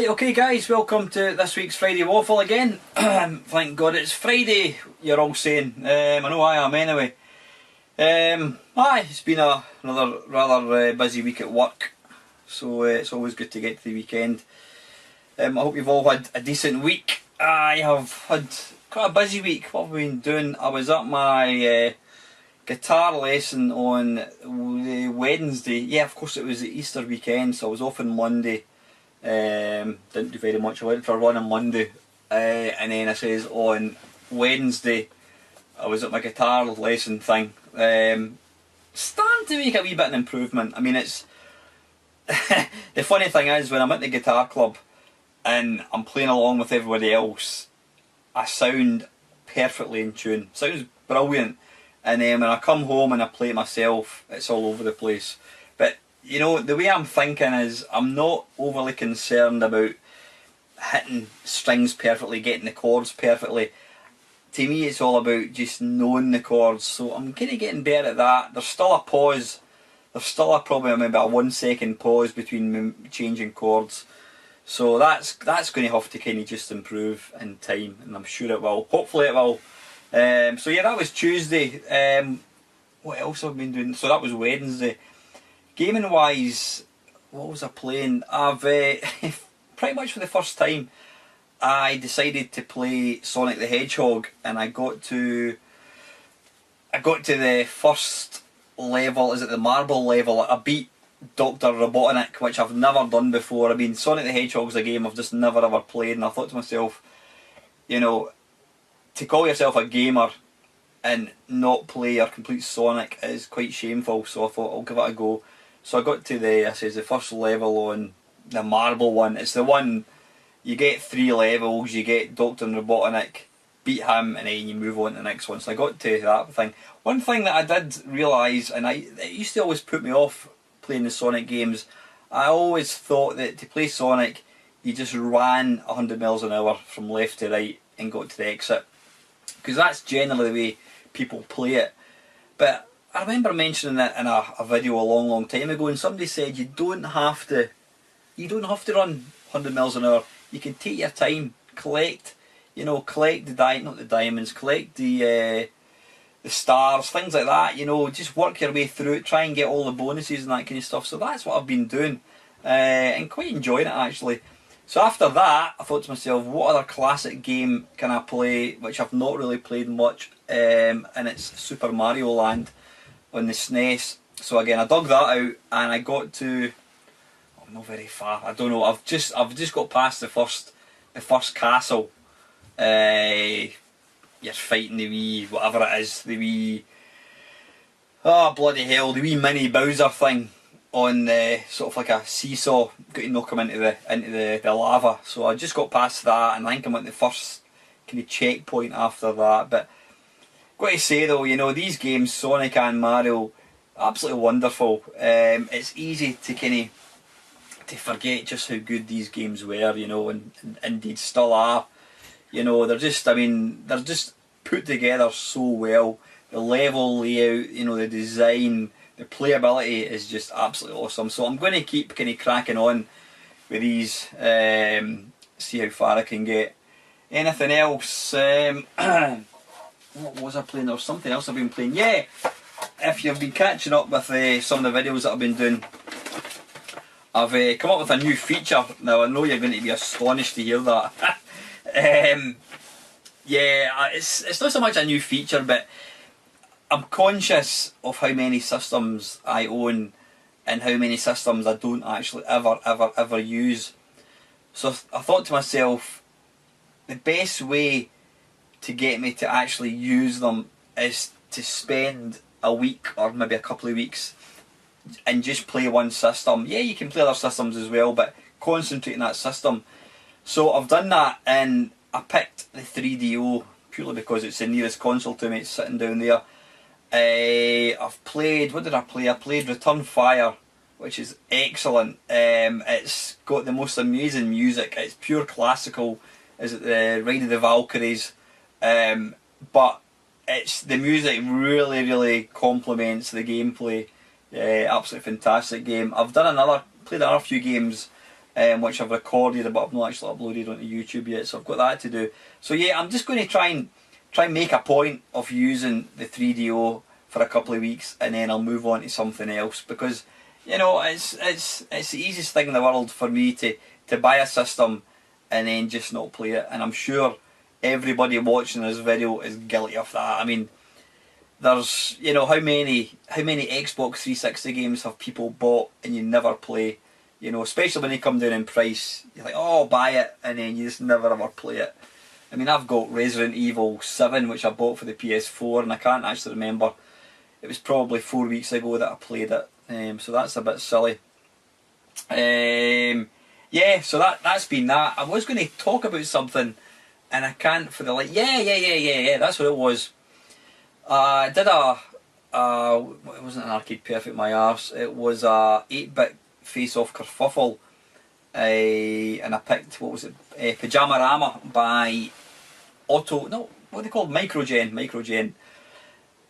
Right, okay guys, welcome to this week's Friday Waffle again. Thank God it's Friday, you're all saying. I know I am anyway. It's been another rather busy week at work, so it's always good to get to the weekend. I hope you've all had a decent week. I have had quite a busy week. What have I been doing? I was at my guitar lesson on the Wednesday. Yeah, of course it was the Easter weekend, so I was off on Monday. Didn't do very much. I went for a run on Monday, and then I says on Wednesday I was at my guitar lesson thing. Starting to make a wee bit of an improvement. I mean, it's the funny thing is when I'm at the guitar club and I'm playing along with everybody else, I sound perfectly in tune. Sounds brilliant. And then when I come home and I play it myself, it's all over the place. But you know, the way I'm thinking is I'm not overly concerned about hitting strings perfectly, getting the chords perfectly. To me it's all about just knowing the chords, so I'm kind of getting better at that. There's still a pause, there's still probably maybe a 1 second pause between changing chords. So that's going to have to kind of just improve in time, and I'm sure it will. Hopefully it will. So yeah, that was Tuesday. What else have I been doing? So that was Wednesday. Gaming wise, what was I playing? I've pretty much for the first time I decided to play Sonic the Hedgehog, and I got to the first level. Is it the marble level? I beat Dr. Robotnik, which I've never done before. I mean, Sonic the Hedgehog's a game I've just never ever played, and I thought to myself, you know, to call yourself a gamer and not play or complete Sonic is quite shameful, so I thought I'll give it a go. So I got to the first level on the marble one. It's the one you get 3 levels, you get Dr. Robotnik, beat him, and then you move on to the next one. So I got to that thing. One thing that I did realise, and it used to always put me off playing the Sonic games, I always thought that to play Sonic you just ran 100 miles an hour from left to right and got to the exit, because that's generally the way people play it. But I remember mentioning it in a video a long time ago, and somebody said you don't have to run 100 miles an hour. You can take your time, collect the diamonds, collect the stars, things like that. You know, just work your way through it, try and get all the bonuses and that kind of stuff. So that's what I've been doing, and quite enjoying it actually. So after that, I thought to myself, what other classic game can I play which I've not really played much, and it's Super Mario Land on the SNES. So again, I dug that out, and I got to, not very far. I don't know. I've just got past the first castle. You're fighting the wee whatever it is, the wee, oh bloody hell, the wee mini Bowser thing on the sort of like a seesaw. Got to knock him into the lava. So I just got past that, and I think I'm at the first kind of checkpoint after that. But got to say though, you know, these games, Sonic and Mario, absolutely wonderful. It's easy to kind of forget just how good these games were, you know, and indeed still are. You know, they're just put together so well. The level layout, you know, the design, the playability is just absolutely awesome. So I'm going to keep kind of cracking on with these, see how far I can get. Anything else? What was I playing? There was something else I've been playing. Yeah, if you've been catching up with some of the videos that I've been doing, I've come up with a new feature. Now I know you're going to be astonished to hear that. Yeah, it's not so much a new feature, but I'm conscious of how many systems I own and how many systems I don't actually ever use. So I thought to myself, the best way to get me to actually use them is to spend a week or maybe a couple of weeks and just play one system. Yeah, you can play other systems as well, but concentrate on that system. So I've done that, and I picked the 3DO purely because it's the nearest console to me. It's sitting down there. I've played, what did I play? I played Return Fire, which is excellent. It's got the most amazing music. It's pure classical. Is it the Ride of the Valkyries? But the music really complements the gameplay. Absolutely fantastic game. I've played another few games which I've recorded but I've not actually uploaded onto YouTube yet, so I've got that to do. So yeah, I'm just going to try and make a point of using the 3DO for a couple of weeks, and then I'll move on to something else, because you know it's the easiest thing in the world for me to buy a system and then just not play it, and I'm sure everybody watching this video is guilty of that. I mean, there's, you know, how many Xbox 360 games have people bought and you never play? You know, especially when they come down in price, you're like, oh, I'll buy it, and then you just never ever play it. I mean, I've got Resident Evil 7, which I bought for the PS4, and I can't actually remember. It was probably 4 weeks ago that I played it, so that's a bit silly. Yeah, so that's been that. I was going to talk about something, and I can't for the life. Yeah, that's what it was. I did it wasn't an Arcade Perfect my arse, it was a 8-bit face-off kerfuffle, and I picked, what was it, Pyjamarama by what are they called, Microgen,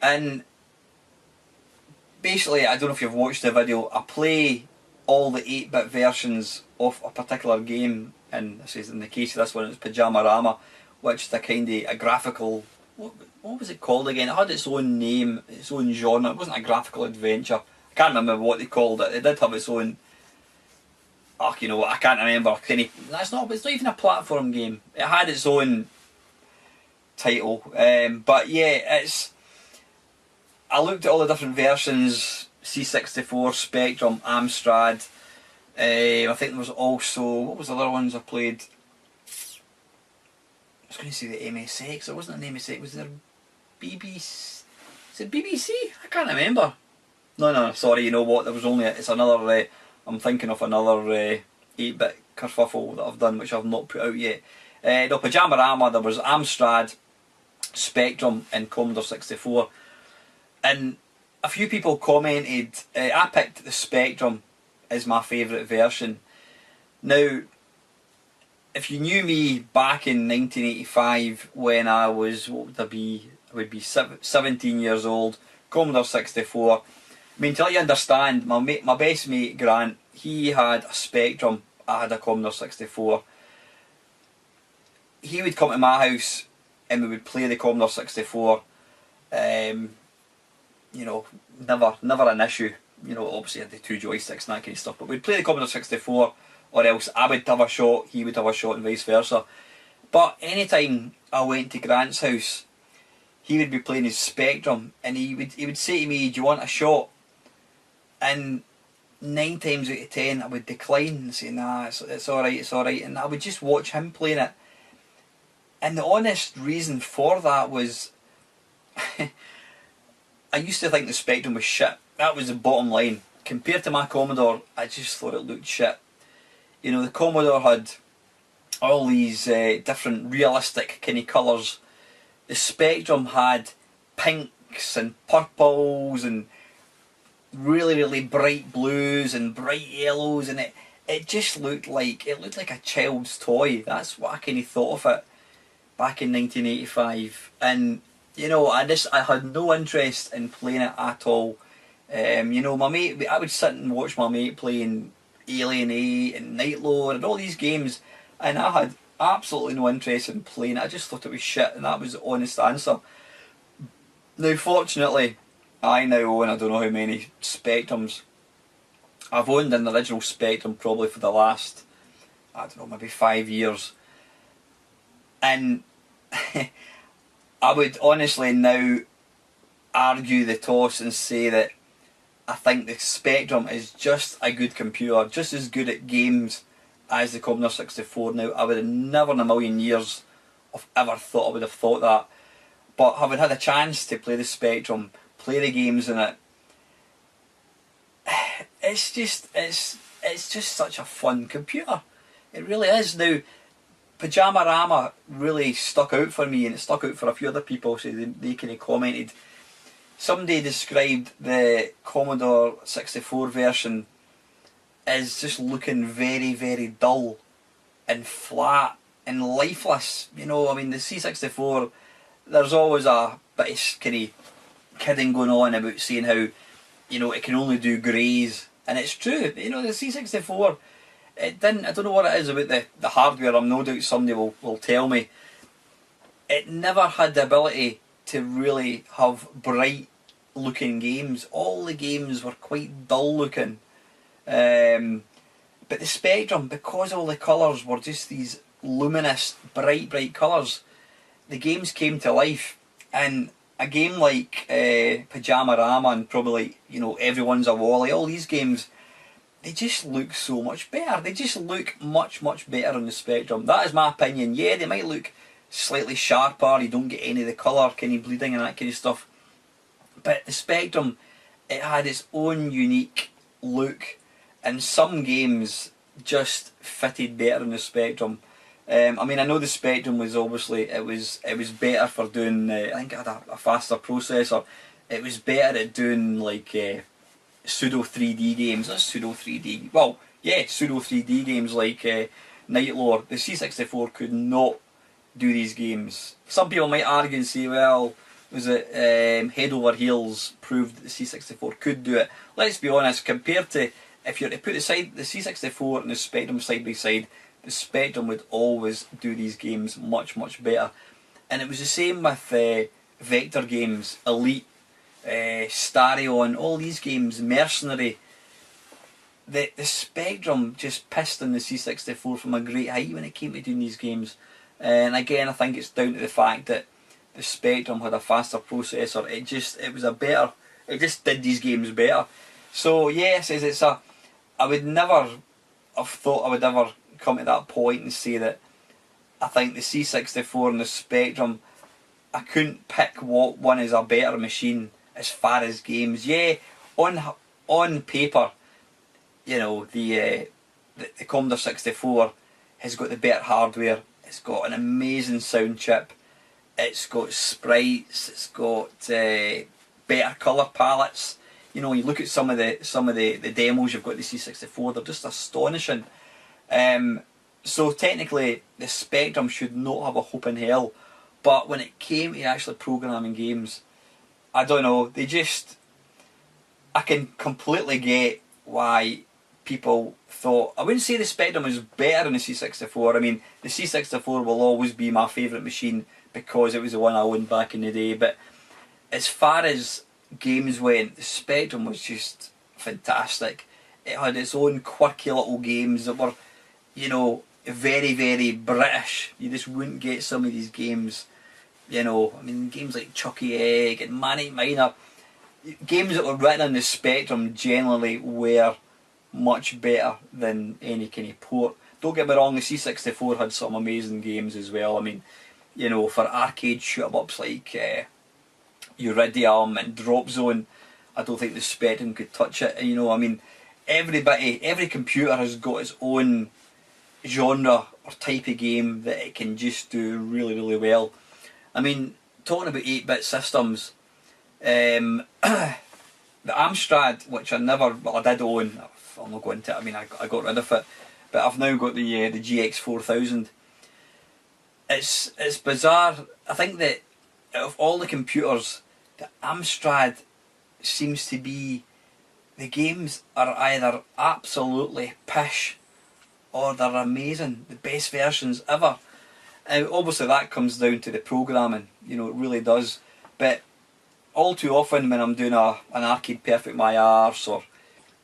and basically, I don't know if you've watched the video, I play all the 8-bit versions of a particular game, and this is in the case of this one, it's Pyjamarama, which is a kind of a graphical, what was it called again? It had its own name, its own genre. It wasn't a graphical adventure. I can't remember what they called it. It did have its own, you know what, I can't remember. It's not even a platform game. It had its own title. But yeah, I looked at all the different versions, C64, Spectrum, Amstrad. I think there was also, what was the other ones I played? I was going to say the MSX. It wasn't an MSX. Was there BBC? Is it BBC? I can't remember. No, sorry. You know what? There was only. It's another. I'm thinking of another 8-bit kerfuffle that I've done, which I've not put out yet. No, Pyjamarama. There was Amstrad, Spectrum, and Commodore 64. And a few people commented. I picked the Spectrum as my favourite version. Now, if you knew me back in 1985 when I was, what would I be? I would be 17 years old, Commodore 64. I mean, to let you understand, my best mate Grant, he had a Spectrum, I had a Commodore 64. He would come to my house and we would play the Commodore 64. You know, never an issue. You know, obviously I had the 2 joysticks and that kind of stuff, but we'd play the Commodore 64, or else I would have a shot, he would have a shot, and vice versa. But anytime I went to Grant's house, he would be playing his Spectrum, and he would say to me, "Do you want a shot?" And 9 times out of 10, I would decline and say, "Nah, it's alright," and I would just watch him playing it. And the honest reason for that was, I used to think the Spectrum was shit. That was the bottom line. Compared to my Commodore, I just thought it looked shit. You know, the Commodore had all these different realistic kind of colours. The Spectrum had pinks and purples and really bright blues and bright yellows, and it just looked like a child's toy. That's what I kind of thought of it back in 1985. And you know, I had no interest in playing it at all. You know, my mate, I would sit and watch my mate playing Alien 8 and Night Lord and all these games, and I had absolutely no interest in playing it. I just thought it was shit, and that was the honest answer. Now, fortunately, I now own, I don't know how many Spectrums. I've owned an original Spectrum probably for the last, I don't know, maybe 5 years. And I would honestly now argue the toss and say that I think the Spectrum is just a good computer, just as good at games as the Commodore 64. Now, I would have never in a million years have ever thought I would have thought that. But having had a chance to play the Spectrum, play the games in it, it's just such a fun computer. It really is. Now, Pyjamarama really stuck out for me, and it stuck out for a few other people, so they kind of commented. Somebody described the Commodore 64 version as just looking very dull and flat and lifeless. You know, I mean, the C64, there's always a bit of kind of kidding going on about saying how, you know, it can only do greys, and it's true. You know, the C64, it didn't. I don't know what it is about the hardware. I'm no doubt somebody will tell me. It never had the ability to really have bright looking games. All the games were quite dull looking. But the Spectrum, because all the colours were just these luminous, bright colours, the games came to life. And a game like Pajama Rama and probably like, you know, Everyone's a Wally, all these games, they just look so much better. They just look much better on the Spectrum. That is my opinion. Yeah, they might look slightly sharper, you don't get any of the colour kind of bleeding and that kind of stuff. But the Spectrum, it had its own unique look, and some games just fitted better in the Spectrum. I mean, I know the Spectrum was obviously, it was better for doing, I think it had a faster processor. It was better at doing like pseudo 3D games. Not pseudo 3D, well, yeah, pseudo 3D games like Night Lord. The C64 could not do these games. Some people might argue and say, well, was it Head Over Heels proved that the C64 could do it. Let's be honest, compared to, if you're to put the C64 and the Spectrum side by side, the Spectrum would always do these games much better. And it was the same with vector games, Elite, Starion, all these games, Mercenary. The Spectrum just pissed on the C64 from a great height when it came to doing these games. And again, I think it's down to the fact that the Spectrum had a faster processor. It just did these games better. So yes, I would never have thought I would ever come to that point and say that I think the C64 and the Spectrum, I couldn't pick what one is a better machine as far as games. Yeah, on paper, you know, the Commodore 64 has got the better hardware. It's got an amazing sound chip. It's got sprites. It's got better colour palettes. You know, you look at some of the demos you've got the C64. They're just astonishing. So technically, the Spectrum should not have a hope in hell. But when it came to actually programming games, I don't know. I can completely get why people thought, I wouldn't say the Spectrum was better than the C64. I mean, the C64 will always be my favourite machine because it was the one I owned back in the day. But as far as games went, the Spectrum was just fantastic. It had its own quirky little games that were, you know, very British. You just wouldn't get some of these games, you know. I mean, games like Chucky Egg and Manic Miner, games that were written on the Spectrum generally were much better than any kind of port. Don't get me wrong, the C64 had some amazing games as well. I mean, you know, for arcade shoot-em-ups like Iridium and Drop Zone, I don't think the Spectrum could touch it. And, you know, I mean, every computer has got its own genre or type of game that it can just do really well. I mean, talking about 8-bit systems, the Amstrad, which I did own, I'll not go into it, I mean, I got rid of it, but I've now got the GX4000. It's bizarre. I think that out of all the computers, the Amstrad seems to be, the games are either absolutely pish or they're amazing, the best versions ever. And obviously that comes down to the programming, you know, it really does. But all too often when I'm doing an Arcade Perfect My Arse or,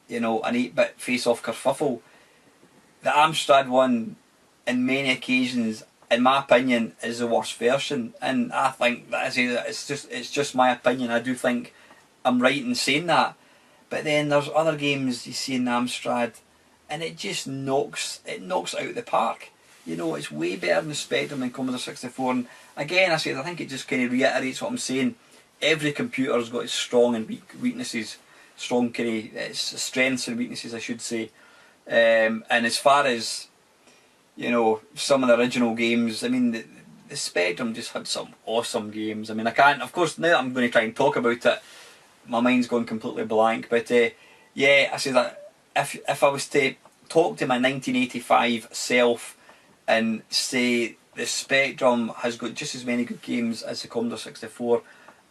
you know, an 8-bit face-off kerfuffle, the Amstrad one, in many occasions, in my opinion, is the worst version. And I think that it's just my opinion. I do think I'm right in saying that. But then there's other games you see in the Amstrad, and it just knocks it out of the park. You know, it's way better than the Spectrum and Commodore 64. And again, I think it just kind of reiterates what I'm saying. Every computer's got its strong and weaknesses, its strengths and weaknesses, I should say. And as far as, you know, some of the original games, I mean, the Spectrum just had some awesome games. I mean, I can't, of course, now that I'm going to try and talk about it, my mind's gone completely blank. But yeah, I say that if I was to talk to my 1985 self and say the Spectrum has got just as many good games as the Commodore 64,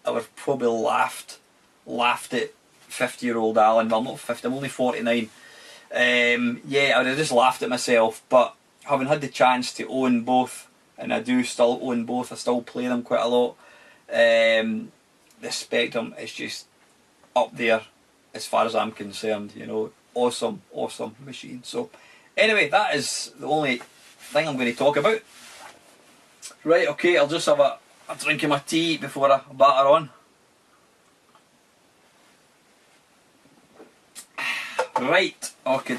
I would have probably laughed at 50-year-old Alan. Well, not 50, I'm only 49. Yeah, I would have just laughed at myself, but having had the chance to own both, and I do still own both, I still play them quite a lot. The Spectrum is just up there as far as I'm concerned, you know. Awesome, awesome machine. So anyway, that is the only thing I'm going to talk about. Right, okay, I'll just have a drink of my tea before I batter on. Right, okay.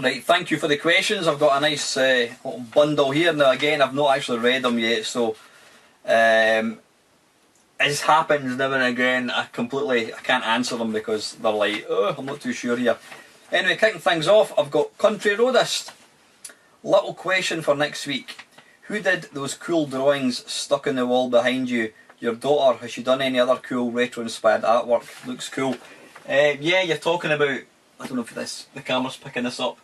Right, thank you for the questions. I've got a nice little bundle here. Now again, I've not actually read them yet, so as happens now and again, I can't answer them because they're like, oh, I'm not too sure here. Anyway, kicking things off, I've got Country Roadist. Little question for next week. Who did those cool drawings stuck in the wall behind you? Your daughter? Has she done any other cool retro-inspired artwork? Looks cool. Yeah, you're talking about, I don't know if the camera's picking this up.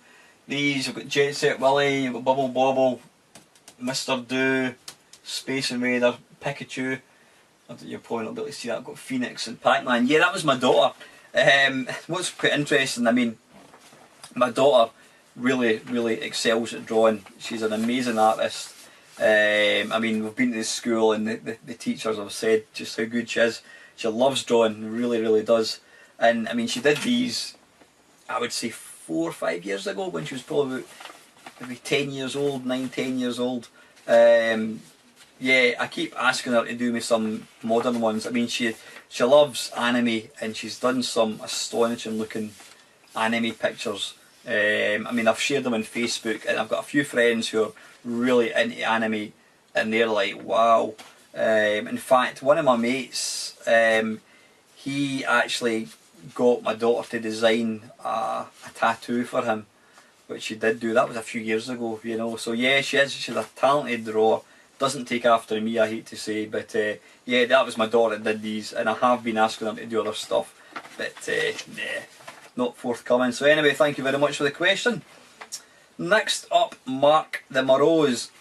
These, you've got Jet Set Willy, you've got Bubble Bobble, Mr. Do, Space Invader, Pikachu. You're probably not able to see that. I've got Phoenix and Pac-Man. Yeah, that was my daughter. What's quite interesting, I mean, my daughter really, really excels at drawing. She's an amazing artist. I mean, we've been to the school and the teachers have said just how good she is. She loves drawing, really, really does. And I mean, she did these, I would say 4 or 5 years ago when she was probably about maybe 10 years old, 9, 10 years old. Yeah, I keep asking her to do me some modern ones. I mean, she loves anime and she's done some astonishing looking anime pictures. I mean, I've shared them on Facebook and I've got a few friends who are really into anime and they're like, wow. In fact, one of my mates, he actually got my daughter to design a tattoo for him, which she did do. That was a few years ago, you know. So yeah, she's a talented drawer. Doesn't take after me, I hate to say, but yeah, that was my daughter that did these, and I have been asking her to do other stuff, but nah, not forthcoming. So anyway, thank you very much for the question. Next up, Mark the Morose.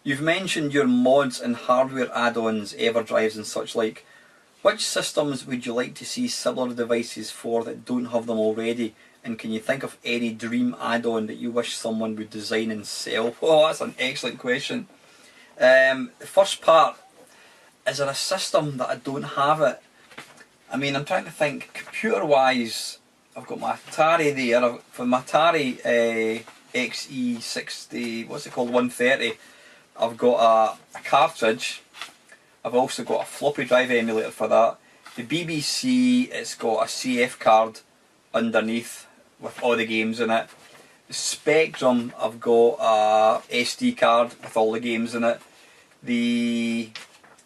You've mentioned your mods and hardware add-ons, EverDrives and such like. Which systems would you like to see similar devices for that don't have them already? And can you think of any dream add-on that you wish someone would design and sell? Oh, that's an excellent question. The first part, is there a system that I don't have it? I mean, I'm trying to think, computer-wise, I've got my Atari there. For my Atari XE60, what's it called, 130, I've got a cartridge. I've also got a floppy drive emulator for that. The BBC, it's got a CF card underneath with all the games in it. The Spectrum, I've got a SD card with all the games in it.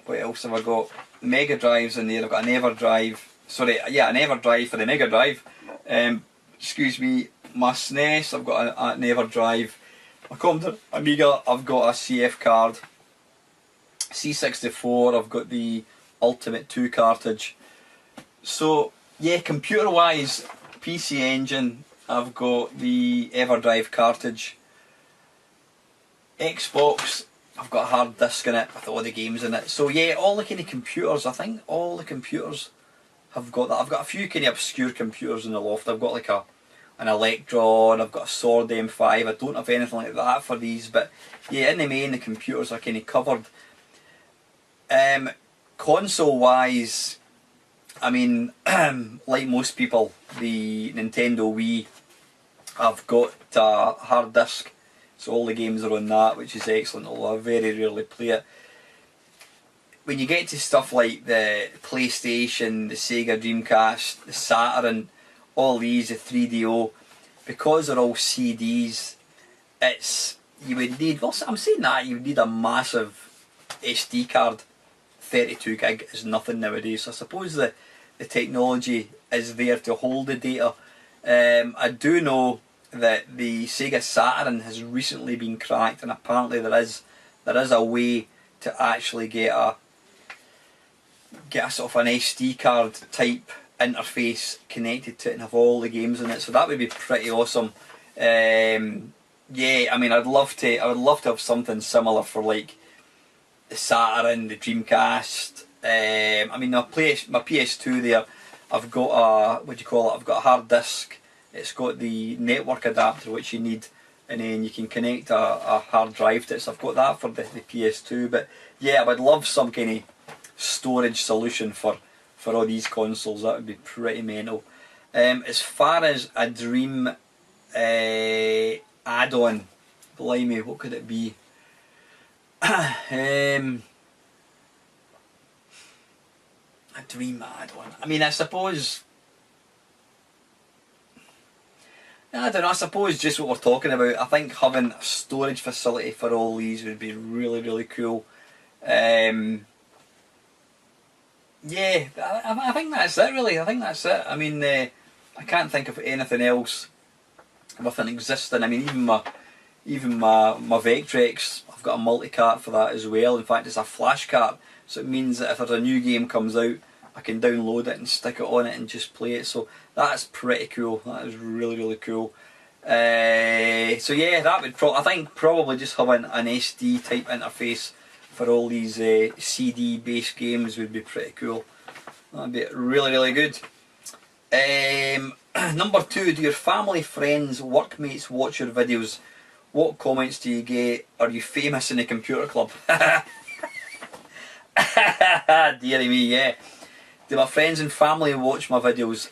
What else have I got? Mega Drives in there. I've got an EverDrive. Sorry, yeah, an EverDrive for the Mega Drive. Excuse me. My SNES, I've got an EverDrive. My Commodore Amiga, I've got a CF card. C64, I've got the Ultimate 2 cartridge. So yeah, computer wise, PC Engine, I've got the EverDrive cartridge. Xbox, I've got a hard disk in it with all the games in it. So yeah, all the kind of computers, I think all the computers have got that. I've got a few kind of obscure computers in the loft. I've got like an Electron, I've got a Sword M5. I don't have anything like that for these, but yeah, in the main the computers are kind of covered. Console wise, I mean, like most people, the Nintendo Wii, I've got a hard disk, so all the games are on that, which is excellent, although I very rarely play it. When you get to stuff like the PlayStation, the Sega Dreamcast, the Saturn, all these, the 3DO, because they're all CDs, you would need, well, I'm saying that, you would need a massive SD card. 32 gig is nothing nowadays, so I suppose the technology is there to hold the data. I do know that the Sega Saturn has recently been cracked, and apparently there is a way to actually get a sort of an SD card type interface connected to it and have all the games in it. So that would be pretty awesome. Yeah, I mean, I would love to have something similar for like the Saturn, the Dreamcast. I mean, my PS2 there, I've got a, what do you call it, I've got a hard disk, it's got the network adapter which you need, and then you can connect a hard drive to it, so I've got that for the PS2, but yeah, I would love some kind of storage solution for all these consoles. That would be pretty mental. As far as a dream add-on, blimey, what could it be? A dream add-on. I mean, I suppose, I don't know, I suppose just what we're talking about, I think having a storage facility for all these would be really, really cool. Yeah, I think that's it really, I think that's it. I mean, I can't think of anything else within existing. I mean, even my Vectrex, I've got a multi-cart for that as well. In fact, it's a flash cart, so it means that if there's a new game comes out, I can download it and stick it on it and just play it. So that's pretty cool. That is really, really cool. So yeah, that would I think probably just having an SD type interface for all these CD based games would be pretty cool. That'd be really, really good. Number 2, do your family, friends, workmates watch your videos? What comments do you get? Are you famous in the computer club? Deary me, yeah. Do my friends and family watch my videos?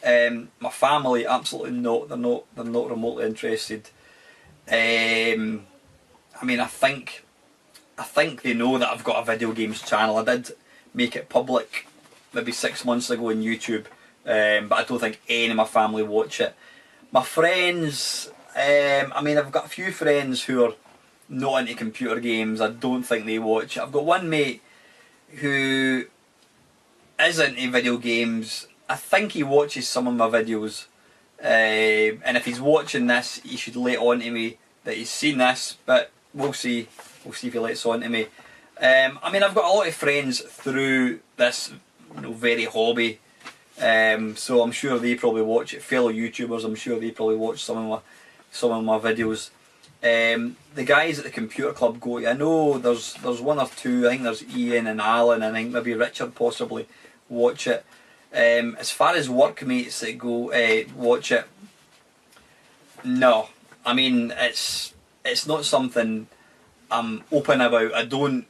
My family, absolutely not. They're not remotely interested. I mean, I think they know that I've got a video games channel. I did make it public maybe 6 months ago on YouTube, but I don't think any of my family watch it. My friends, I mean, I've got a few friends who are not into computer games. I don't think they watch it. I've got one mate who is into video games. I think he watches some of my videos, and if he's watching this, he should let on to me that he's seen this, but we'll see. We'll see if he lets on to me. I mean, I've got a lot of friends through this, very hobby, so I'm sure they probably watch it. Fellow YouTubers, I'm sure they probably watch some of my videos. The guys at the computer club go to, I know there's one or two. I think there's Ian and Alan, and I think maybe Richard possibly watch it. As far as workmates that go watch it, no. I mean, it's not something I'm open about. I don't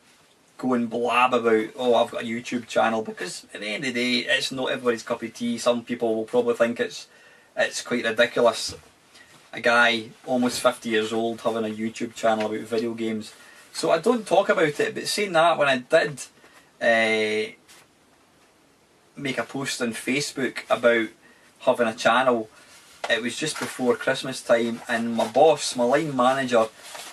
go and blab about, oh, I've got a YouTube channel, because at the end of the day, it's not everybody's cup of tea. Some people will probably think it's quite ridiculous. A guy almost 50 years old having a YouTube channel about video games. So I don't talk about it, but saying that, when I did make a post on Facebook about having a channel, it was just before Christmas time, and my boss, my line manager,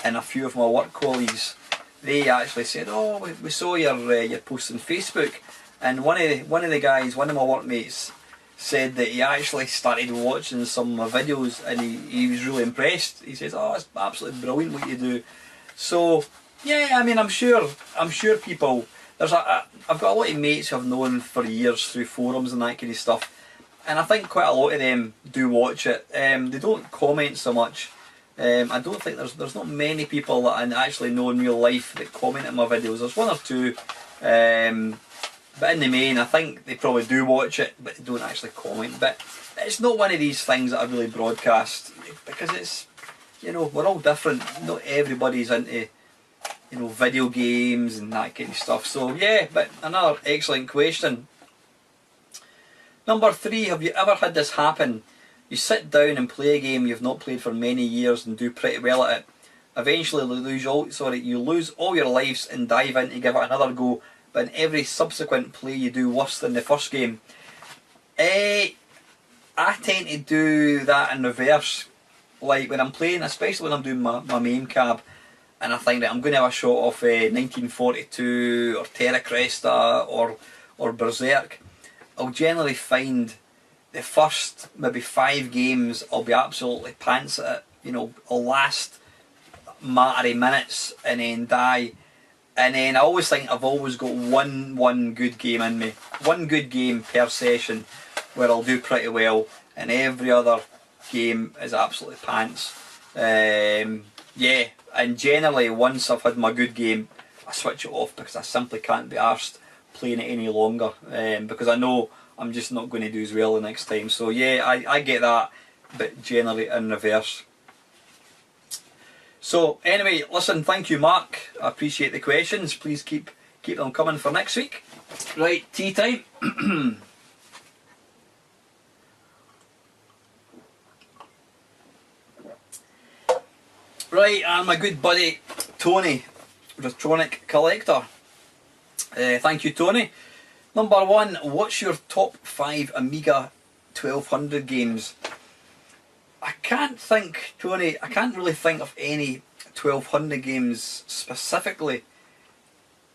and a few of my work colleagues, they actually said, oh, we saw your post on Facebook, and one of the guys, one of my workmates, said that he actually started watching some of my videos, and he was really impressed. He says, oh, it's absolutely brilliant what you do. So yeah, I mean, I'm sure people, I've got a lot of mates who I've known for years through forums and that kind of stuff, and I think quite a lot of them do watch it. They don't comment so much. I don't think there's not many people that I actually know in real life that comment on my videos. There's one or two, but in the main, I think they probably do watch it, but they don't actually comment. But it's not one of these things that I really broadcast, because it's, we're all different. Not everybody's into, video games and that kind of stuff. So yeah, but another excellent question. Number 3, have you ever had this happen? You sit down and play a game you've not played for many years and do pretty well at it. Eventually you lose all your lives and dive in to give it another go, but in every subsequent play you do worse than the first game. I tend to do that in reverse. Like when I'm playing, especially when I'm doing my main cab, and I think that I'm going to have a shot of 1942 or Terra Cresta or Berserk, I'll generally find the first maybe 5 games I'll be absolutely pants at it. I'll last a matter of minutes and then die. And then I always think I've always got one good game in me. One good game per session where I'll do pretty well, and every other game is absolutely pants. Yeah, and generally once I've had my good game, I switch it off because I simply can't be arsed playing it any longer, because I know I'm just not going to do as well the next time. So yeah, I get that, but generally in reverse. So anyway, listen, thank you Mark, I appreciate the questions. Please keep them coming for next week. Right, tea time. Right, and my good buddy Tony, Electronic Collector. Thank you Tony. Number one, what's your top 5 Amiga 1200 games? I can't think, Tony, I can't really think of any 1200 games specifically.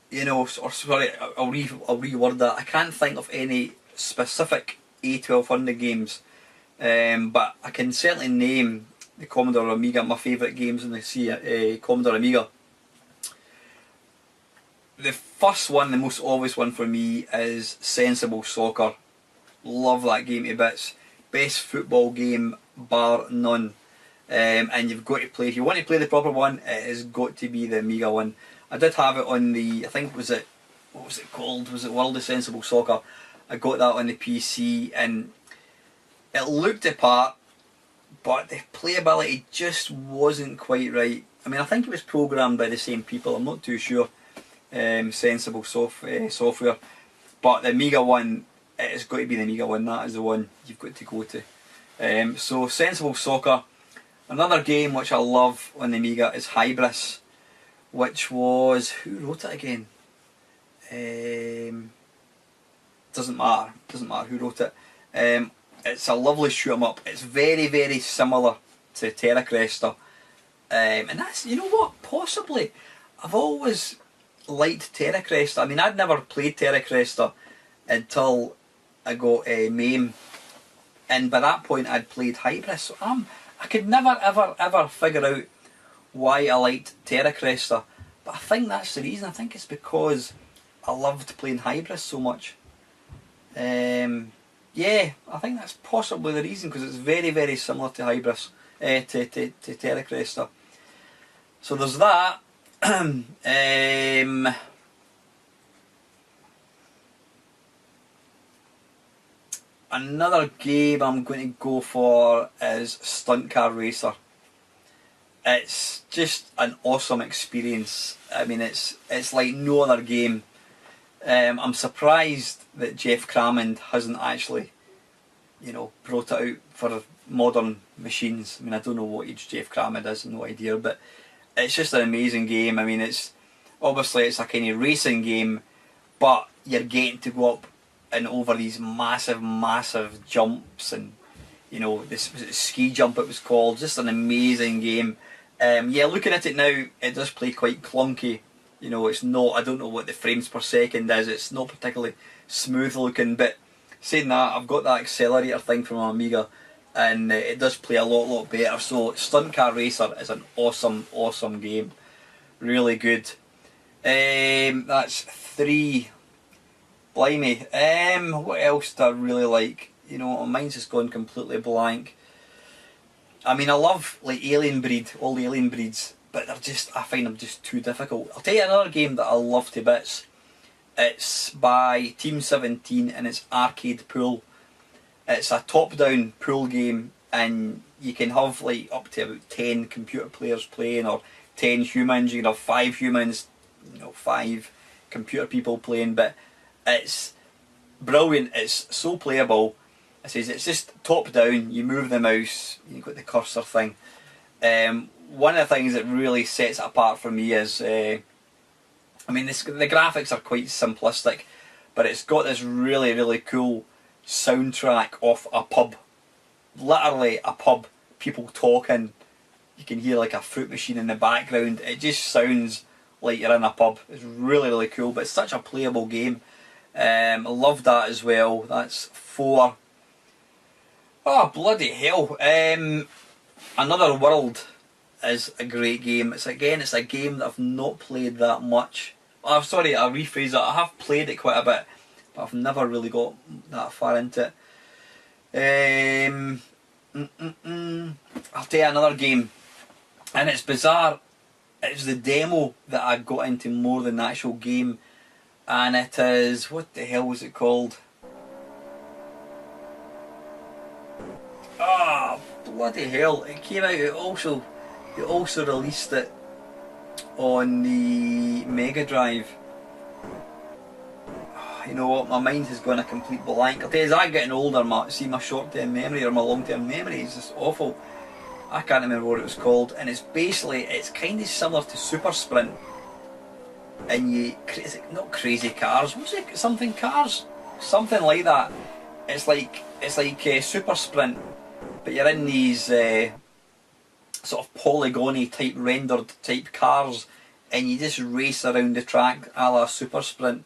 You know, or sorry, I'll reword that. I can't think of any specific A1200 games, but I can certainly name the Commodore Amiga, my favourite games in the Commodore Amiga. The first one, the most obvious one for me, is Sensible Soccer. Love that game to bits. Best football game bar none. And you've got to play, if you want to play the proper one, it has got to be the Amiga one. I did have it on the, I think what was it called? Was it World of Sensible Soccer? I got that on the PC and it looked the part, but the playability just wasn't quite right. I mean, I think it was programmed by the same people, I'm not too sure. Sensible software, but the Amiga one, it has got to be the Amiga one. That is the one you've got to go to. So Sensible Soccer. Another game which I love on the Amiga is Hybris, which was, who wrote it again? Doesn't matter who wrote it. It's a lovely shoot 'em up. It's very, very similar to Terra Cresta, and that's, you know what, possibly I've always liked Terra Cresta. I mean, I'd never played Terra Cresta until I got MAME, and by that point I'd played Hybris. So I could never ever figure out why I liked Terra Cresta, but I think that's the reason. I think it's because I loved playing Hybris so much. Yeah, I think that's possibly the reason, because it's very, very similar to Hybris, to Terra Cresta. So there's that. Another game I'm going to go for is Stunt Car Racer. It's just an awesome experience. I mean, it's like no other game. I'm surprised that Jeff Crammond hasn't actually, you know, brought it out for modern machines. I mean, I don't know what age Jeff Crammond is, no idea, but it's just an amazing game. I mean, it's obviously it's a kind of racing game, but you're getting to go up and over these massive jumps, and you know, this ski jump it was called. Just an amazing game. Yeah, looking at it now, it does play quite clunky. You know, it's not, I don't know what the frames per second is, it's not particularly smooth looking, but saying that, I've got that accelerator thing from my Amiga, and it does play a lot better. So Stunt Car Racer is an awesome game. Really good. That's 3. Blimey. What else do I really like? You know, mine's just gone completely blank. I mean, I love like Alien Breed, all the Alien Breeds, but they're just, I find them just too difficult. I'll tell you another game that I love to bits. It's by Team 17 and it's Arcade Pool. It's a top-down pool game, and you can have like up to about 10 computer players playing, or 10 humans. You can have 5 humans, you know, 5 computer people playing, but it's brilliant. It's so playable. It says it's just top down, you move the mouse, you've got the cursor thing. One of the things that really sets it apart for me is, I mean, the graphics are quite simplistic, but it's got this really cool soundtrack of a pub. Literally a pub, people talking, you can hear like a fruit machine in the background. It just sounds like you're in a pub. It's really cool, but it's such a playable game. I love that as well. That's 4. Oh, bloody hell. Another World is a great game. It's a game that I've not played that much. Oh, sorry, I'll rephrase that. I have played it quite a bit, but I've never really got that far into it. I'll tell you another game, and it's bizarre. It's the demo that I got into more than the actual game, and it is, what the hell was it called? Ah, bloody hell! It came out. It also released it on the Mega Drive. You know what? My mind has gone a complete blank. I'll tell you, as I'm getting older, my short-term memory or my long-term memory is just awful. I can't remember what it was called, and it's kind of similar to Super Sprint. And is it not Crazy Cars? Was it something Cars? Something like that. It's like Super Sprint, but you're in these sort of polygony type rendered type cars, and you just race around the track a la Super Sprint.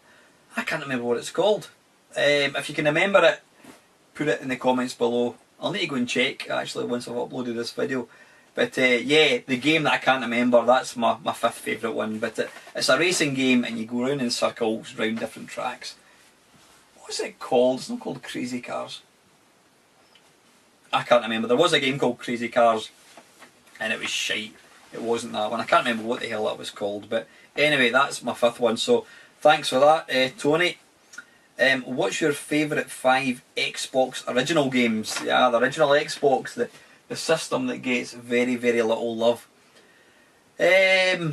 I can't remember what it's called. If you can remember it, put it in the comments below. I'll need to go and check actually once I've uploaded this video. But yeah, the game that I can't remember, that's my fifth favourite one. But it's a racing game and you go around in circles round different tracks. What's it called? It's not called Crazy Cars. I can't remember. There was a game called Crazy Cars and it was shite. It wasn't that one. I can't remember what the hell that was called. But anyway, that's my fifth one. So thanks for that, Tony. What's your favourite 5 Xbox original games? Yeah, the original Xbox, the system that gets very, very little love. A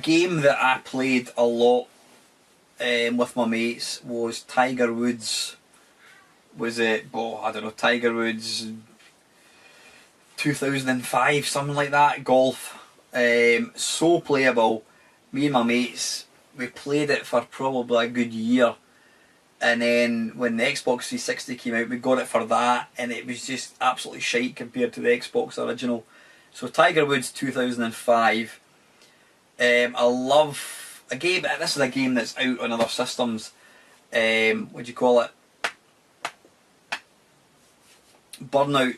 game that I played a lot with my mates was Tiger Woods. Was it, I don't know, Tiger Woods 2005, something like that, golf. So playable. Me and my mates, we played it for probably a good year, and then when the Xbox 360 came out we got it for that, and it was just absolutely shite compared to the Xbox original. So Tiger Woods 2005. I love a game, this is a game that's out on other systems. What do you call it? Burnout.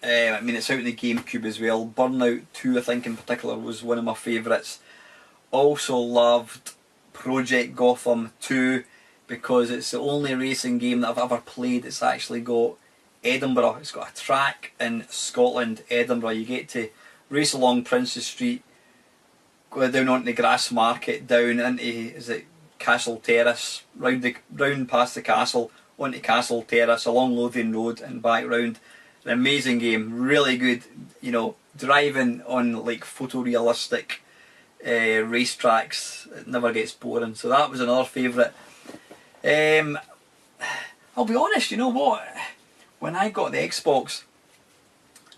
I mean, it's out in the GameCube as well. Burnout 2 I think in particular was one of my favourites. Also loved Project Gotham 2 because it's the only racing game that I've ever played that's actually got Edinburgh. It's got a track in Scotland, Edinburgh. You get to race along Princes Street, go down onto the Grass Market, down into, is it Castle Terrace, round past the castle, onto Castle Terrace, along Lothian Road and back round. An amazing game, really good, you know, driving on like photorealistic racetracks. It never gets boring, so that was another favourite. I'll be honest, you know what, when I got the Xbox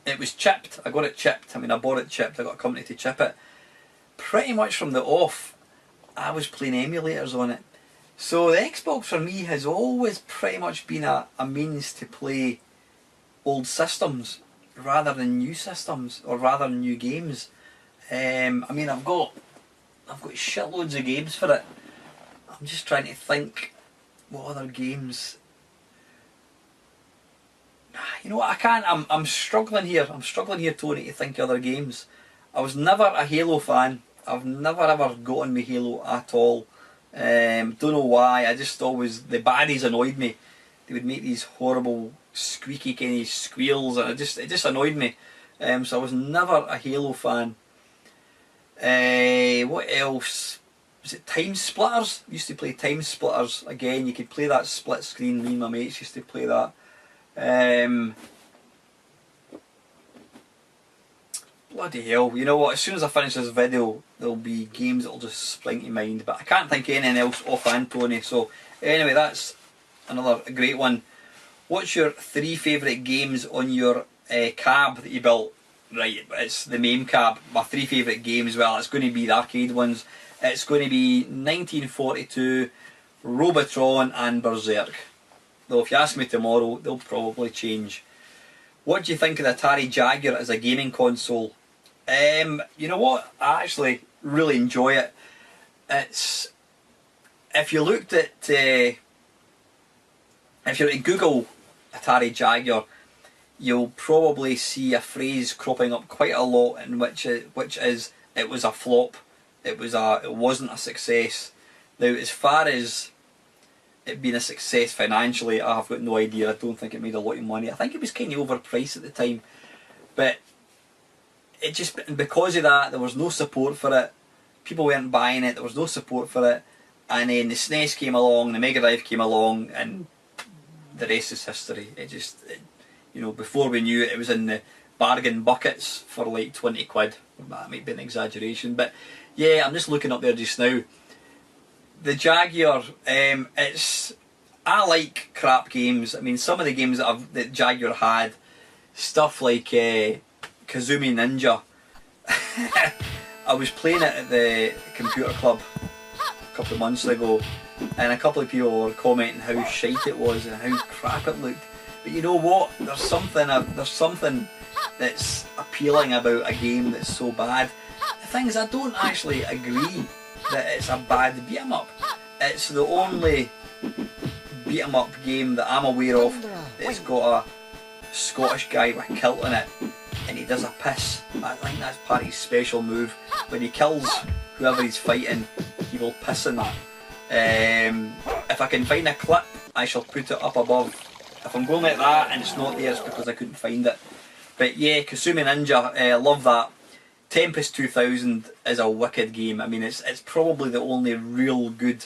it was chipped. I got it chipped. I mean, I bought it chipped. I got a company to chip it. Pretty much from the off I was playing emulators on it, so the Xbox for me has always pretty much been a means to play old systems rather than new systems, or rather than new games. I mean, I've got shitloads of games for it. I'm just trying to think what other games. You know what, I can't. I'm struggling here. I'm struggling here, Tony, to think of other games. I was never a Halo fan. I've never ever gotten me Halo at all. Don't know why. I just always, the baddies annoyed me. They would make these horrible squeaky kind of squeals, and it just annoyed me. So I was never a Halo fan. What else? Was it Time Splitters? I used to play Time Splitters. Again, you could play that split screen. Me and my mates used to play that. Bloody hell, you know what, as soon as I finish this video there'll be games that'll just spring to mind, but I can't think of anything else offhand, Tony. So anyway, that's another great one. What's your 3 favourite games on your cab that you built? Right, it's the MAME cab. My 3 favourite games, well, it's going to be the arcade ones. It's going to be 1942, Robotron and Berserk. Though if you ask me tomorrow, they'll probably change. What do you think of the Atari Jaguar as a gaming console? You know what, I actually really enjoy it. It's, if you looked at, if you were to Google Atari Jaguar, you'll probably see a phrase cropping up quite a lot, in which is it was a flop. It wasn't a success. Now, as far as it being a success financially, I've got no idea. I don't think it made a lot of money. I think it was kind of overpriced at the time, but it just, because of that, there was no support for it. People weren't buying it. There was no support for it, and then the SNES came along, the Mega Drive came along, and the rest is history. You know, before we knew it, it was in the bargain buckets for like 20 quid. That might be an exaggeration, but yeah, I'm just looking up there just now. The Jaguar, I like crap games. I mean, some of the games that Jaguar had, stuff like Kazumi Ninja. I was playing it at the computer club a couple of months ago, and a couple of people were commenting how shite it was and how crap it looked. But you know what? There's something that's appealing about a game that's so bad. The thing is, I don't actually agree that it's a bad beat 'em up. It's the only beat 'em up game that I'm aware of that's got a Scottish guy with a kilt in it, and he does a piss. I think that's part of his special move. When he kills whoever he's fighting, he will piss in that. If I can find a clip, I shall put it up above. If I'm going like that and it's not there, it's because I couldn't find it. But yeah, Kazumi Ninja, love that. Tempest 2000 is a wicked game. I mean, it's probably the only real good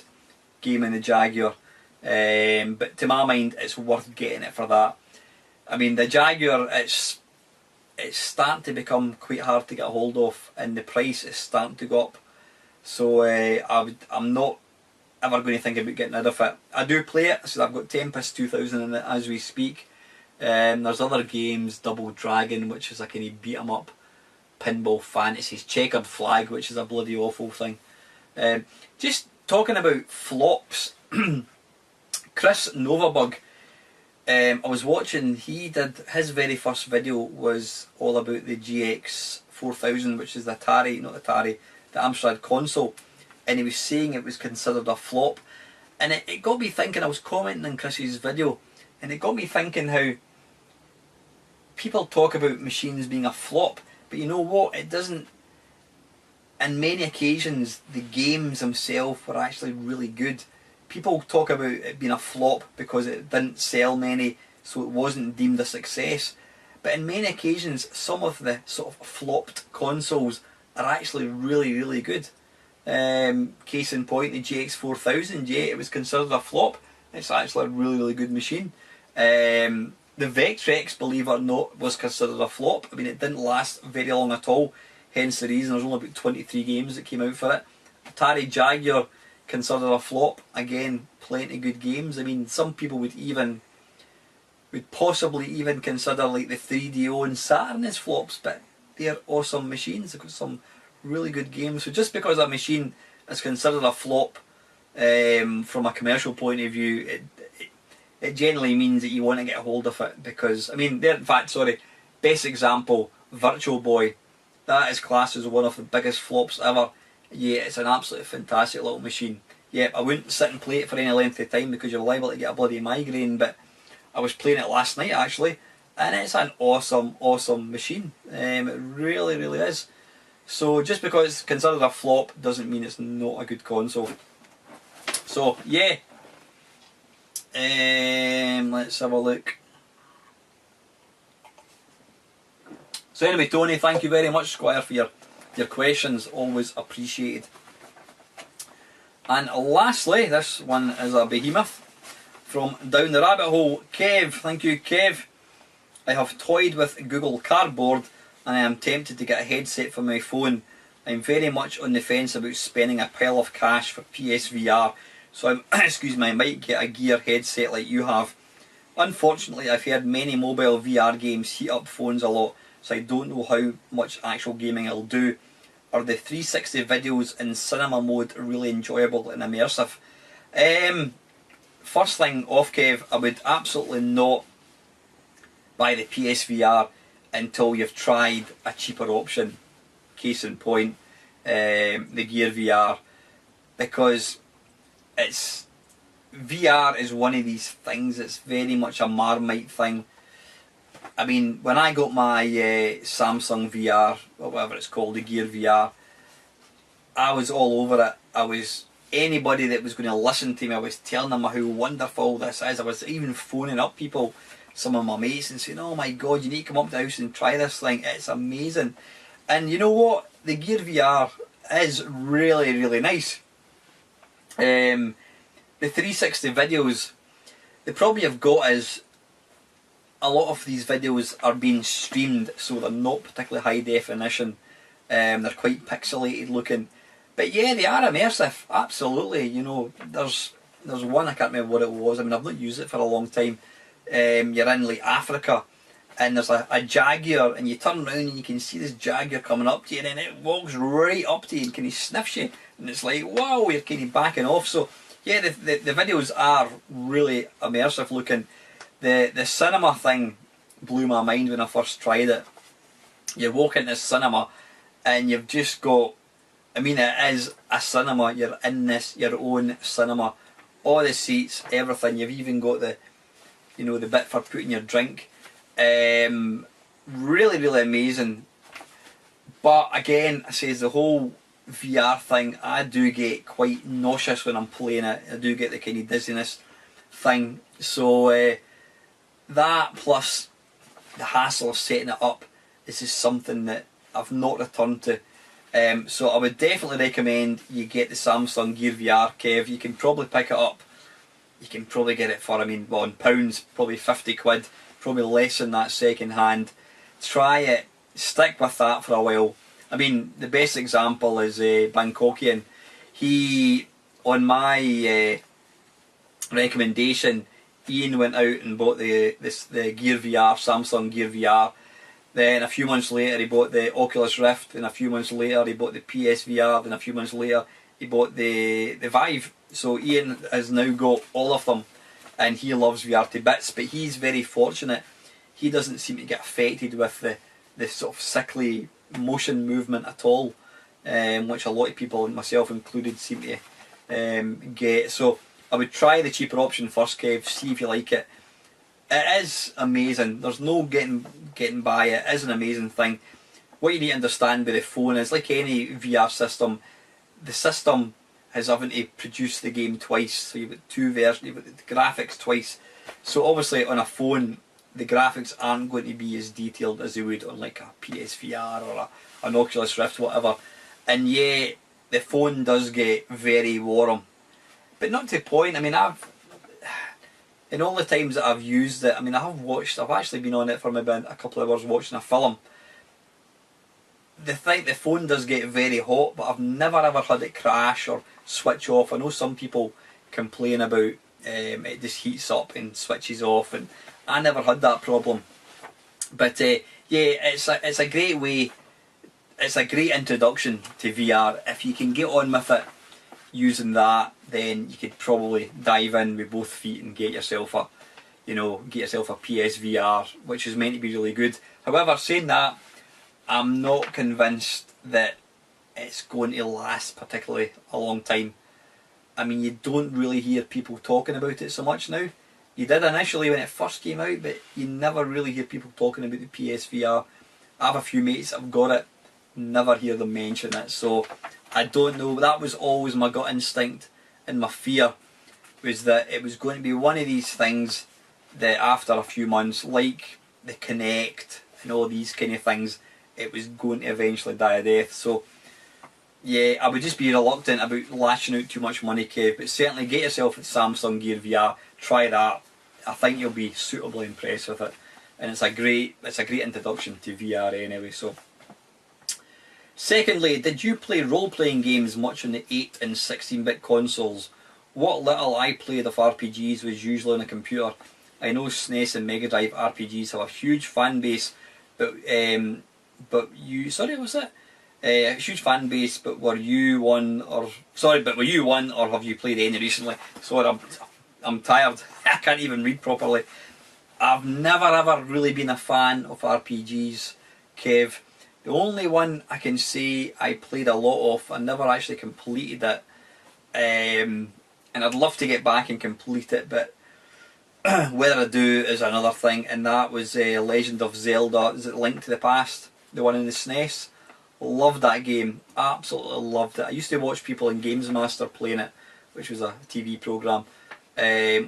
game in the Jaguar. But to my mind, it's worth getting it for that. I mean, the Jaguar, it's starting to become quite hard to get a hold of, and the price is starting to go up. So I'm not ever going to think about getting rid of it. I do play it, so I've got Tempest 2000 in it as we speak. There's other games, Double Dragon, which is like any beat 'em up, Pinball Fantasies, Checkered Flag, which is a bloody awful thing. Just talking about flops, Chris Novabug, I was watching, he did, his very first video was all about the GX 4000, which is the Atari, not the Atari, the Amstrad console, and he was saying it was considered a flop, and it got me thinking. I was commenting on Chris's video, and it got me thinking how people talk about machines being a flop, but you know what, it doesn't. On many occasions the games themselves were actually really good. People talk about it being a flop because it didn't sell many, so it wasn't deemed a success, but in many occasions some of the sort of flopped consoles are actually really, really good. Case in point, the GX 4000, yeah, it was considered a flop. It's actually a really, really good machine. The Vectrex, believe it or not, was considered a flop. I mean, it didn't last very long at all, hence the reason there's only about 23 games that came out for it. Atari Jaguar, considered a flop. Again, plenty good games. I mean, some people would possibly even consider like the 3DO and Saturn as flops, but they're awesome machines. They've got some really good games. So just because a machine is considered a flop from a commercial point of view, it generally means that you want to get a hold of it, because, I mean, in fact, sorry, best example, Virtual Boy. That is classed as one of the biggest flops ever. Yeah, it's an absolutely fantastic little machine. Yeah, I wouldn't sit and play it for any length of time because you're liable to get a bloody migraine, but I was playing it last night actually, and it's an awesome, awesome machine. It really, really is. So just because it's considered a flop doesn't mean it's not a good console. So yeah, let's have a look. So anyway, Tony, thank you very much, Squire, for your questions, always appreciated. And lastly, this one is a behemoth from Down the Rabbit Hole. Kev, thank you, Kev. I have toyed with Google Cardboard and I am tempted to get a headset for my phone. I'm very much on the fence about spending a pile of cash for PSVR, so I'm, excuse me, I might get a Gear headset like you have. Unfortunately, I've heard many mobile VR games heat up phones a lot, so I don't know how much actual gaming it'll do. Are the 360 videos in cinema mode really enjoyable and immersive? First thing off, Kev, I would absolutely not buy the PSVR until you've tried a cheaper option. Case in point, the Gear VR, because VR is one of these things that's very much a Marmite thing. I mean, when I got my Samsung VR, or whatever it's called, the Gear VR, I was all over it. Anybody that was going to listen to me, I was telling them how wonderful this is. I was even phoning up people, some of my mates, and saying, oh my god, you need to come up to the house and try this thing, it's amazing. And you know what, the Gear VR is really, really nice. The 360 videos, The problem you've got is a lot of these videos are being streamed, so they're not particularly high definition. They're quite pixelated looking, but yeah, they are immersive. Absolutely, you know, there's one, I can't remember what it was. I mean, I've not used it for a long time. You're in like Africa, and there's a jaguar, and you turn around and you can see this jaguar coming up to you, and then it walks right up to you and kind of sniffs you, and it's like, wow, you're kind of backing off. So yeah, the videos are really immersive looking. The cinema thing blew my mind when I first tried it. You walk into cinema and you've just got, I mean, it is a cinema. You're in your own cinema. All the seats, everything. You've even got the, you know, the bit for putting your drink. Really, really amazing. But again, I say the whole VR thing, I do get quite nauseous when I'm playing it. I do get the kind of dizziness thing. So that plus the hassle of setting it up, this is something that I've not returned to. So I would definitely recommend you get the Samsung Gear VR, Kev. You can probably pick it up. You can probably get it for, I mean, well, in pounds, probably 50 quid, probably less than that second hand. Try it, stick with that for a while. I mean, the best example is Bangkokian. He, on my recommendation, Ian went out and bought the Gear VR, Samsung Gear VR. Then a few months later he bought the Oculus Rift, and a few months later he bought the PSVR, then a few months later he bought the Vive. So Ian has now got all of them, and he loves VR to bits, but he's very fortunate. He doesn't seem to get affected with the sort of sickly motion movement at all, which a lot of people, myself included, seem to get. So I would try the cheaper option first, Kev, see if you like it. It is amazing. There's no getting by it. It is an amazing thing. What you need to understand with the phone is, like any VR system, the system is having to produce the game twice. So you've got two versions, you've got the graphics twice. So obviously on a phone, the graphics aren't going to be as detailed as they would on like a PSVR or an Oculus Rift, whatever. And yeah, the phone does get very warm, but not to the point. I mean, in all the times that I've used it, I mean, I've actually been on it for maybe a couple of hours watching a film. The phone does get very hot, but I've never ever had it crash or switch off. I know some people complain about it just heats up and switches off, and I never had that problem. But yeah, it's a great way. It's a great introduction to VR. If you can get on with it using that, then you could probably dive in with both feet and get yourself a PSVR, which is meant to be really good. However, saying that, I'm not convinced that it's going to last particularly a long time. I mean, you don't really hear people talking about it so much now. You did initially when it first came out, but you never really hear people talking about the PSVR. I have a few mates that have got it, never hear them mention it, so I don't know. That was always my gut instinct, and my fear was that it was going to be one of these things that after a few months, like the Kinect and all these kind of things, it was going to eventually die a death. So yeah, I would just be reluctant about lashing out too much money, Kev, but certainly get yourself a Samsung Gear VR, try that. I think you'll be suitably impressed with it, and it's a great introduction to VR anyway. So secondly, did you play role-playing games much on the 8 and 16-bit consoles? What little I played of RPGs was usually on a computer. I know SNES and Mega Drive RPGs have a huge fan base, but you, sorry, was it? A huge fan base, but were you one, or have you played any recently? Sorry, I'm tired. I can't even read properly. I've never ever really been a fan of RPGs, Kev. The only one I can say I played a lot of, I never actually completed it, and I'd love to get back and complete it, but whether I do is another thing, and that was Legend of Zelda. Is it Link to the Past? The one in the SNES? Loved that game, absolutely loved it. I used to watch people in Games Master playing it, which was a TV programme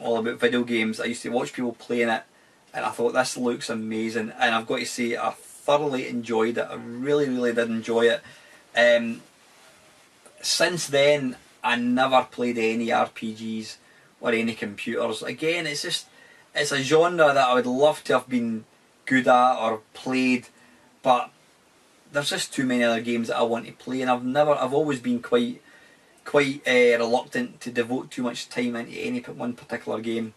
all about video games. I used to watch people playing it, and I thought, this looks amazing, and I've got to say, I thoroughly enjoyed it. I really, really did enjoy it. Since then, I never played any RPGs. or any computers. Again, it's a genre that I would love to have been good at or played, but there's just too many other games that I want to play, and I've always been quite reluctant to devote too much time into any one particular game.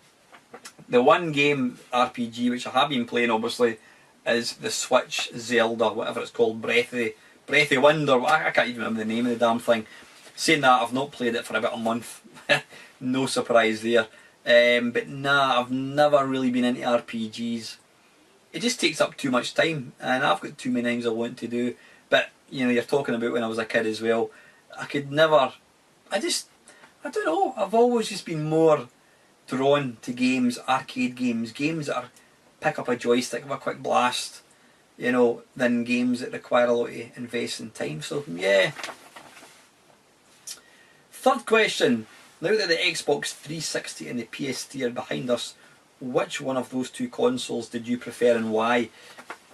The one game RPG which I have been playing, obviously, is the Switch Zelda, whatever it's called, Breath of the Wind, or I can't even remember the name of the damn thing. Saying that, I've not played it for about a month. No surprise there. But nah, I've never really been into RPGs. It just takes up too much time, and I've got too many things I want to do. But you know, you're talking about when I was a kid as well. I could never. I don't know. I've always just been more drawn to games, arcade games that are pick up a joystick with a quick blast, you know, than games that require a lot of invest in time. So yeah. Third question. Now that the Xbox 360 and the PS3 are behind us, which one of those two consoles did you prefer and why?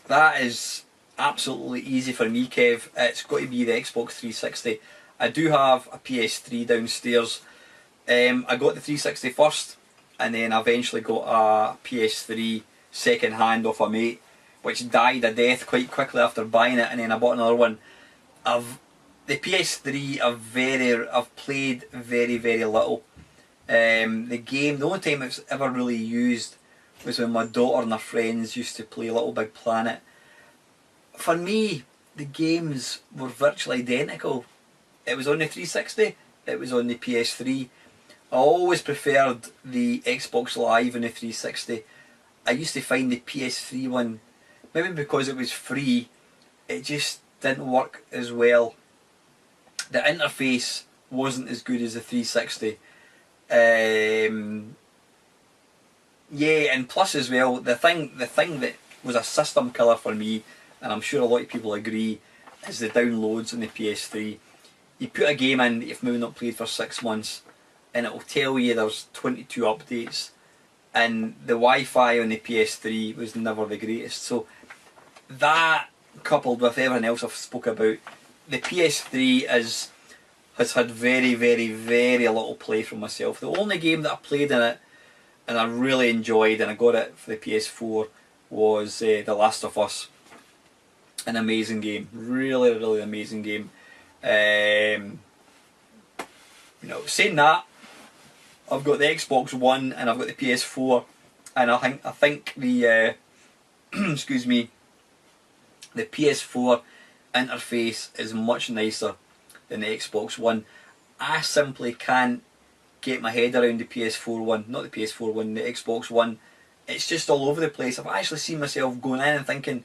That is absolutely easy for me, Kev. It's got to be the Xbox 360. I do have a PS3 downstairs. I got the 360 first, and then I eventually got a PS3 second hand off a mate, which died a death quite quickly after buying it, and then I bought another one. The PS3 I've played very, very little. The only time it's ever really used was when my daughter and her friends used to play Little Big Planet. For me, the games were virtually identical. It was on the 360, it was on the PS3. I always preferred the Xbox Live on the 360. I used to find the PS3 one, maybe because it was free, it just didn't work as well. The interface wasn't as good as the 360. Yeah, and plus as well, the thing that was a system killer for me, and I'm sure a lot of people agree, is the downloads on the PS3. You put a game in that you've maybe not played for 6 months, and it will tell you there's 22 updates, and the Wi-Fi on the PS3 was never the greatest. So that, coupled with everything else I've spoke about, the PS3 has had very, very, very little play from myself. The only game that I played in it and I really enjoyed, and I got it for the PS4, was The Last of Us. An amazing game, really, really amazing game. You know, saying that, I've got the Xbox One and I've got the PS4, and I think the excuse me, the PS4 interface is much nicer than the Xbox One. I simply can't get my head around the PS4 one, not the PS4 one, the Xbox One. It's just all over the place. I've actually seen myself going in and thinking,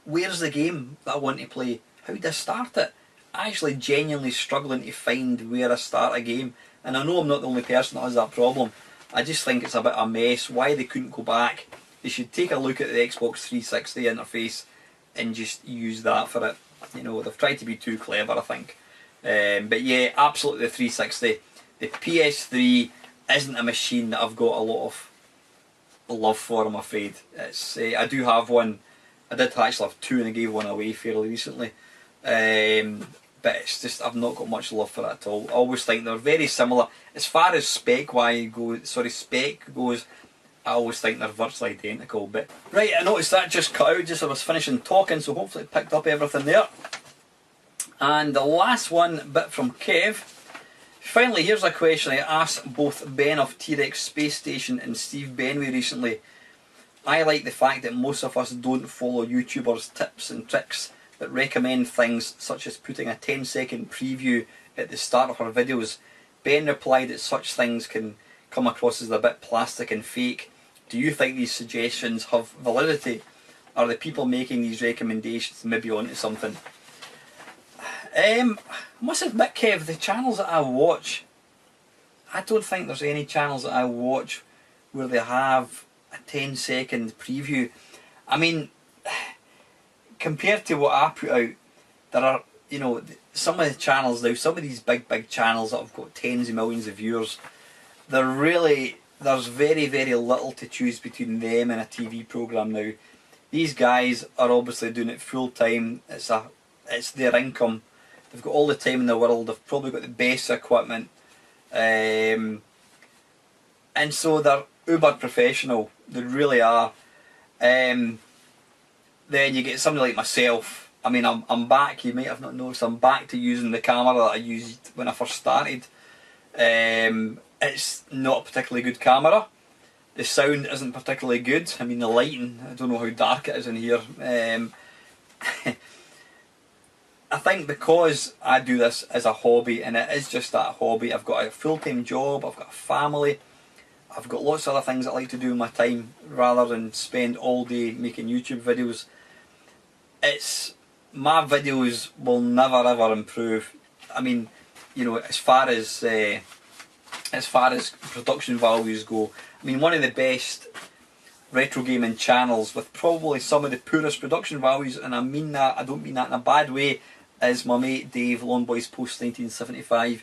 where's the game that I want to play? How do I start it? Actually genuinely struggling to find where I start a game, and I know I'm not the only person that has that problem. I just think it's a bit of a mess. Why they couldn't go back? They should take a look at the Xbox 360 interface and just use that for it. You know, they've tried to be too clever, I think. But yeah, absolutely the 360. The PS3 isn't a machine that I've got a lot of love for, I'm afraid. It's I do have one. I did actually have two, and I gave one away fairly recently. But it's just, I've not got much love for it at all. I always think they're very similar. As far as spec goes, I always think they're virtually identical. But right, I noticed that just cut out just as I was finishing talking, so hopefully it picked up everything there. And the last one, bit from Kev. Finally, here's a question I asked both Ben of T-Rex Space Station and Steve Benway recently. I like the fact that most of us don't follow YouTubers' tips and tricks that recommend things such as putting a 10-second preview at the start of our videos. Ben replied that such things can come across as a bit plastic and fake. Do you think these suggestions have validity? Are the people making these recommendations maybe onto something? I must admit, Kev, the channels that I watch, I don't think there's any channels that I watch where they have a 10-second preview. I mean, compared to what I put out, there are, you know, some of the channels now, some of these big channels that have got tens of millions of viewers, there's very, very little to choose between them and a TV programme now. These guys are obviously doing it full time. It's their income. They've got all the time in the world. They've probably got the best equipment. and so they're uber professional, they really are. Then you get somebody like myself. I mean, I'm back, you might have not noticed, I'm back to using the camera that I used when I first started. It's not a particularly good camera. The sound isn't particularly good. I mean, the lighting, I don't know how dark it is in here. I think because I do this as a hobby, and it is just that hobby, I've got a full-time job, I've got a family, I've got lots of other things I like to do in my time rather than spend all day making YouTube videos. My videos will never ever improve. I mean, you know, as far as production values go, I mean, one of the best retro gaming channels with probably some of the poorest production values, and I mean that, I don't mean that in a bad way, is my mate Dave, Lone Boys Post 1975.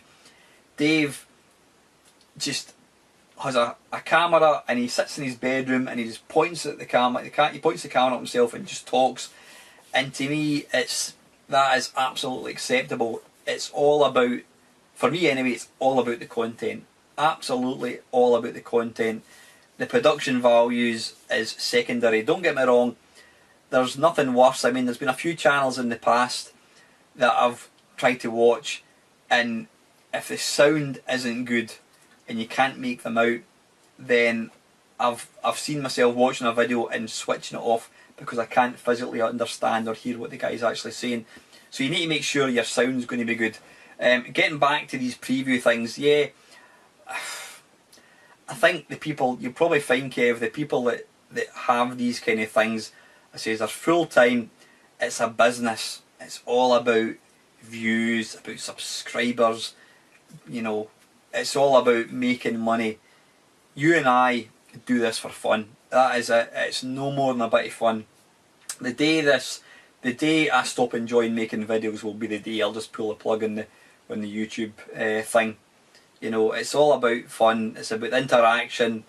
Dave just has a camera and he sits in his bedroom and he just points at the camera, he points the camera at himself and just talks. And to me, that is absolutely acceptable. It's all about, for me anyway, it's all about the content. Absolutely all about the content. The production values is secondary. Don't get me wrong, there's nothing worse. I mean, there's been a few channels in the past that I've tried to watch, and if the sound isn't good and you can't make them out, then I've seen myself watching a video and switching it off because I can't physically understand or hear what the guy's actually saying. So you need to make sure your sound's going to be good. Getting back to these preview things, yeah, I think the people, you'll probably find, Kev, the people that have these kind of things, I say, they're full time, it's a business, it's all about views, about subscribers, you know, it's all about making money. You and I do this for fun. That is it. It's no more than a bit of fun. The day I stop enjoying making videos will be the day I'll just pull a plug on the YouTube thing. You know, it's all about fun. It's about interaction.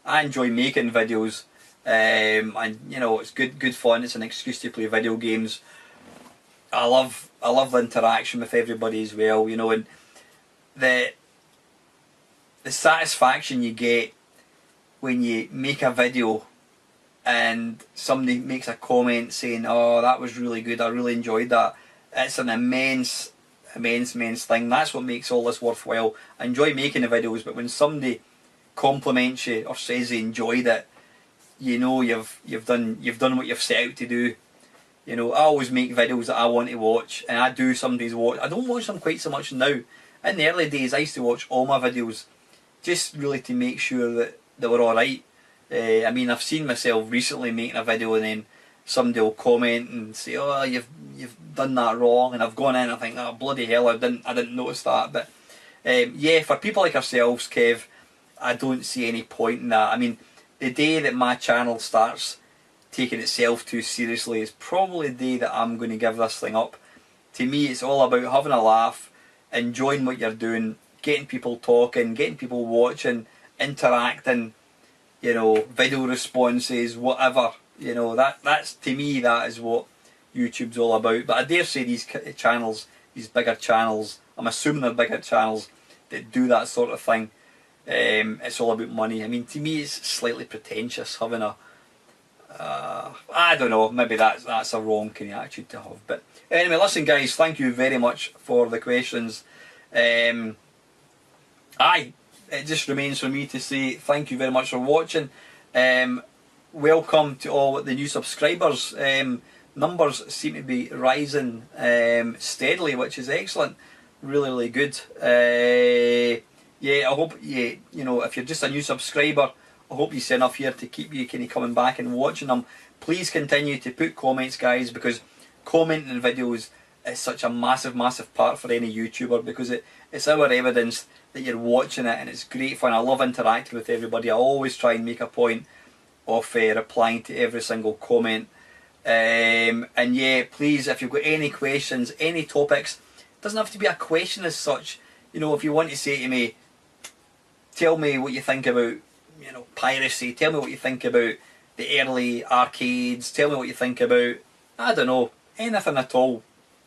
I enjoy making videos, and you know, it's good fun. It's an excuse to play video games. I love the interaction with everybody as well. You know, and the satisfaction you get when you make a video and somebody makes a comment saying, "Oh, that was really good, I really enjoyed that." It's an immense thing. That's what makes all this worthwhile. I enjoy making the videos, but when somebody compliments you or says they enjoyed it, you know you've done what you've set out to do. You know, I always make videos that I want to watch, and I do somebody's watch. I don't watch them quite so much now. In the early days, I used to watch all my videos just really to make sure that they were alright. I mean, I've seen myself recently making a video and then somebody will comment and say, "Oh, you've done that wrong," and I've gone in and I think, "Oh, bloody hell, I didn't notice that." But yeah, for people like ourselves, Kev, I don't see any point in that. I mean, the day that my channel starts taking itself too seriously is probably the day that I'm going to give this thing up. To me, it's all about having a laugh, enjoying what you're doing, getting people talking, getting people watching, interacting, you know, video responses, whatever. You know, that's to me, that is what YouTube's all about. But I dare say these channels, these bigger channels, I'm assuming they're bigger channels that do that sort of thing, it's all about money. I mean, to me it's slightly pretentious having a I don't know, maybe that's a wrong kind of attitude to have. But anyway, listen guys, thank you very much for the questions. It just remains for me to say thank you very much for watching. Welcome to all the new subscribers. Numbers seem to be rising steadily, which is excellent. Really good. Yeah, I hope you know, if you're just a new subscriber, I hope you see enough here to keep you kind of coming back and watching them. Please continue to put comments, guys, because commenting in videos is such a massive part for any YouTuber, because it's our evidence that you're watching it, and it's great fun. I love interacting with everybody. I always try and make a point of replying to every single comment. And yeah, please, if you've got any questions, any topics, it doesn't have to be a question as such. You know, if you want to say to me, tell me what you think about, you know, piracy, tell me what you think about the early arcades, tell me what you think about, I don't know, anything at all.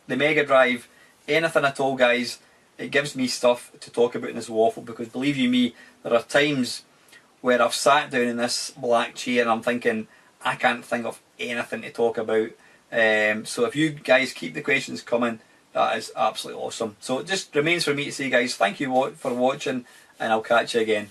The Mega Drive, anything at all, guys. It gives me stuff to talk about in this waffle, because believe you me, there are times where I've sat down in this black chair and I'm thinking, I can't think of anything to talk about. So if you guys keep the questions coming, that is absolutely awesome. So it just remains for me to say, guys, thank you for watching, and I'll catch you again.